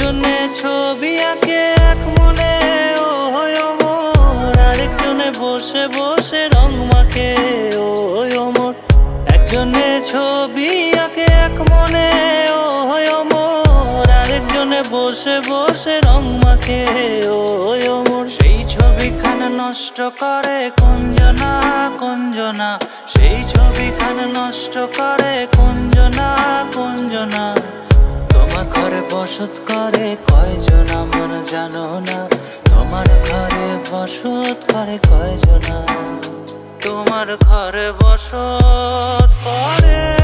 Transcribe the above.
একজনে ছবি আঁকে এক মনে ও হয় অমর, আরেকজনে বসে বসে রং মাখে ও হয় অমর। একজনে ছবি আঁকে এক মনে ও হয় অমর, আরেকজনে বসে বসে রং মাখে ও হয় অমর। সেই ছবিখানা নষ্ট করে কুঞ্জনা কুঞ্জনা, সেই ছবিখানা নষ্ট করে কুঞ্জনা কুঞ্জনা। তোমার ঘরে বসত করে কয়জন আমার জানো না, তোমার ঘরে বসত করে কয়জনা, তোমার ঘরে বসত করে।